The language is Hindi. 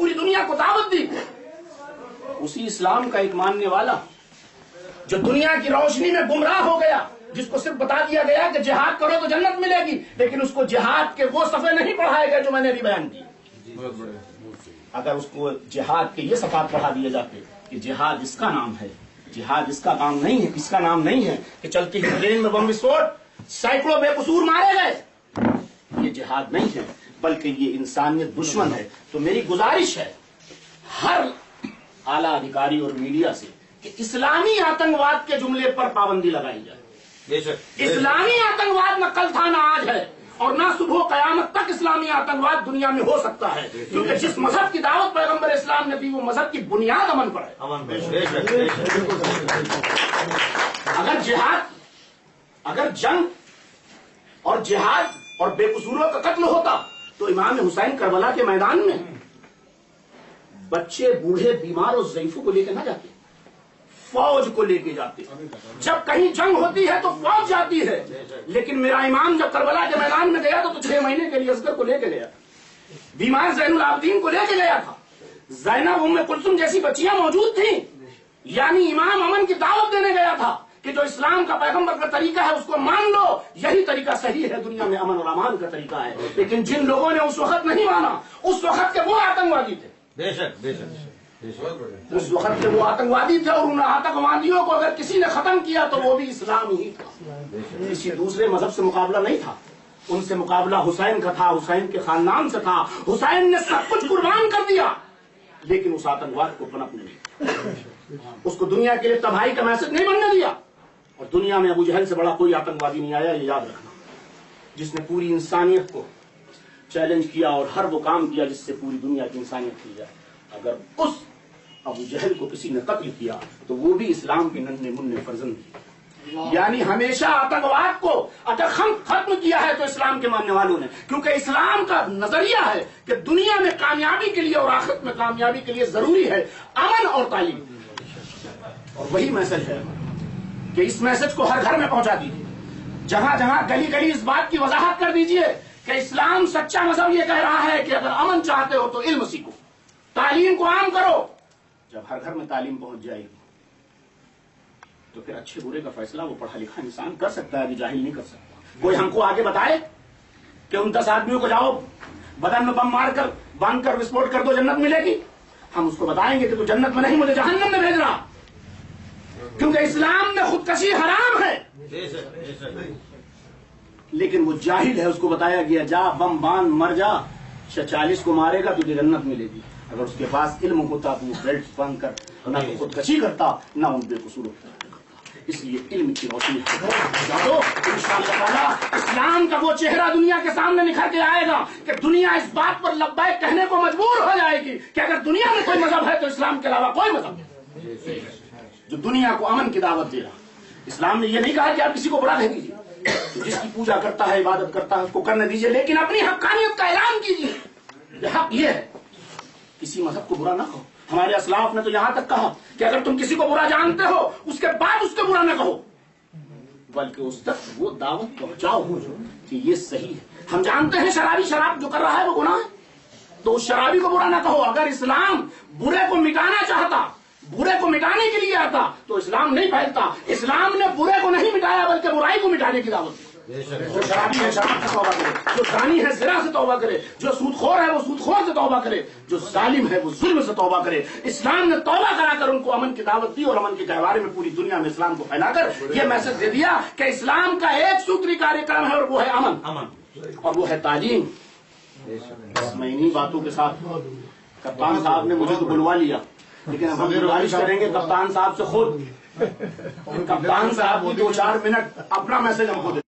पूरी दुनिया को दावत दी। उसी इस्लाम का एक मानने वाला जो दुनिया की रोशनी में गुमराह हो गया, जिसको सिर्फ बता दिया गया कि जिहाद करो तो जन्नत मिलेगी, लेकिन उसको जिहाद के वो सफ़े नहीं पढ़ाए गए जो मैंने अभी बयान किए। अगर उसको जिहाद के ये सफ़ात पढ़ा दिए जाते कि जिहाद इसका नाम है, जिहाद इसका काम नहीं है, इसका नाम नहीं है कि चलती हुई ट्रेन में बम विस्फोट, सैकड़ों बेकसूर मारे गए, ये जिहाद नहीं है, बल्कि ये इंसानियत दुश्मन है। तो मेरी गुजारिश है हर आला अधिकारी और मीडिया से कि इस्लामी आतंकवाद के जुमले पर पाबंदी लगाई जाए। इस्लामी आतंकवाद न कल था, न आज है, और ना सुबह कयामत तक इस्लामी आतंकवाद दुनिया में हो सकता है, क्योंकि जिस मजहब की दावत पैगंबर इस्लाम ने दी वो मजहब की बुनियाद अमन पर है। अगर जंग और जिहाद और बेकसूरों का कत्ल होता तो इमाम हुसैन करबला के मैदान में बच्चे, बूढ़े, बीमार और ज़ईफों को लेकर ना जाते, फौज को लेके जाते। जब कहीं जंग होती है तो फौज जाती है, लेकिन मेरा इमाम जब करबला के मैदान में गया तो 6 महीने के लिए असगर को लेके गया, बीमार ज़ैनुल आबिदीन को लेके गया था, ज़ैनब, उम्मे कुलसुम जैसी बच्चियां मौजूद थी। यानी इमाम अमन की दावत देने गया था कि जो इस्लाम का पैगंबर का तरीका है उसको मान लो, यही तरीका सही है, दुनिया में अमन और अमान का तरीका है। लेकिन जिन लोगों ने उस वक्त नहीं माना, उस वक्त के वो आतंकवादी थे। उस वक्त के वो आतंकवादी थे, और उन आतंकवादियों को अगर किसी ने खत्म किया तो वो भी इस्लाम ही था, किसी दूसरे मजहब से मुकाबला नहीं था। उनसे मुकाबला हुसैन का था, हुसैन के खानदान से था। हुसैन ने सब कुछ कुर्बान कर दिया, लेकिन उस आतंकवाद को पनपने नहीं, उसको दुनिया के लिए तबाही का मैसेज नहीं बनने दिया। और दुनिया में अबू जहल से बड़ा कोई आतंकवादी नहीं आया, ये याद रखना, जिसने पूरी इंसानियत को चैलेंज किया और हर वो काम किया जिससे पूरी दुनिया की इंसानियत की जाए। अगर उस अबू जहल को किसी ने कत्ल किया तो वो भी इस्लाम के नन्हे मुन्ने फर्जंद थे। यानी हमेशा आतंकवाद को अगर खत्म किया है तो इस्लाम के मानने वालों ने, क्योंकि इस्लाम का नजरिया है कि दुनिया में कामयाबी के लिए और आखिरत में कामयाबी के लिए जरूरी है अमन और तालीम। और वही मैसेज है कि इस मैसेज को हर घर में पहुंचा दीजिए, जहां जहां गली गली इस बात की वजाहत कर दीजिए कि इस्लाम सच्चा मजहब ये कह रहा है कि अगर अमन चाहते हो तो इल्म सीखो, तालीम को आम करो। जब हर घर में तालीम पहुंच जाएगी तो फिर अच्छे बुरे का फैसला वो पढ़ा लिखा इंसान कर सकता है, अभी जाहिल नहीं कर सकता। कोई हमको आगे बताए कि उन 10 आदमियों को जाओ बदन में बम मार कर बांध कर विस्फोट कर दो, जन्नत मिलेगी। हम उसको बताएंगे कि तू जन्नत में नहीं, मुझे जहन्नम में भेज रहा, क्योंकि इस्लाम में खुदकशी हराम है। लेकिन वो जाहिल है, उसको बताया गया जा बम बांध मर जा, 40 को मारेगा तुझे जन्नत मिलेगी। अगर उसके पास इल्म होता तो वो बेल्ट बांध कर ना तो खुदकशी करता ना उन बेकसूरों को करता। इसलिए इल्म की रोशनी इंशाअल्लाह इस्लाम का वो चेहरा दुनिया के सामने निखर के आएगा कि दुनिया इस बात पर लब्बैक कहने को मजबूर हो जाएगी कि अगर दुनिया में कोई मजहब है तो इस्लाम के अलावा कोई मजहब है जो दुनिया को अमन की दावत दे रहा। इस्लाम ने यह नहीं कहा कि आप किसी को बुरा कह दीजिए, तो जिसकी पूजा करता है, इबादत करता है, उसको करने दीजिए, लेकिन अपनी हक्कानियत का ऐलान कीजिए। हक ये है किसी मजहब को बुरा ना कहो। हमारे असलाफ ने तो यहां तक कहा कि अगर तुम किसी को बुरा जानते हो उसके बाद उसके बुरा ना कहो, बल्कि उस तक वो दावत पहुंचाओ कि ये सही है। हम जानते हैं शराबी शराब जो कर रहा है वो गुनाह है, तो उस शराबी को बुरा ना कहो। अगर इस्लाम बुरे को मिटाना चाहता, बुरे को मिटाने के लिए आता तो इस्लाम नहीं फैलता। इस्लाम ने बुरे को नहीं मिटाया बल्कि बुराई को मिटाने की दावत दी। जो शराबी है शराब से तौबा करे, जो ज़ानी है ज़िना से तौबा करे, जो सूदखोर है वो सूदखोर से तौबा करे, जो जालिम है वो जुल्म से तौबा करे। इस्लाम ने तौबा कराकर उनको अमन की दावत दी और अमन के गहवारे में पूरी दुनिया में इस्लाम को फैलाकर यह मैसेज दे दिया कि इस्लाम का एक सूत्री कार्यक्रम है और वो है अमन और वो है तालीम। मैं इन्हीं बातों के साथ, कप्तान साहब ने मुझे तो बुलवा लिया, लेकिन अब हम गुजारिश करेंगे कप्तान साहब से खुद, कप्तान साहब को 2-4 मिनट अपना मैसेज हमको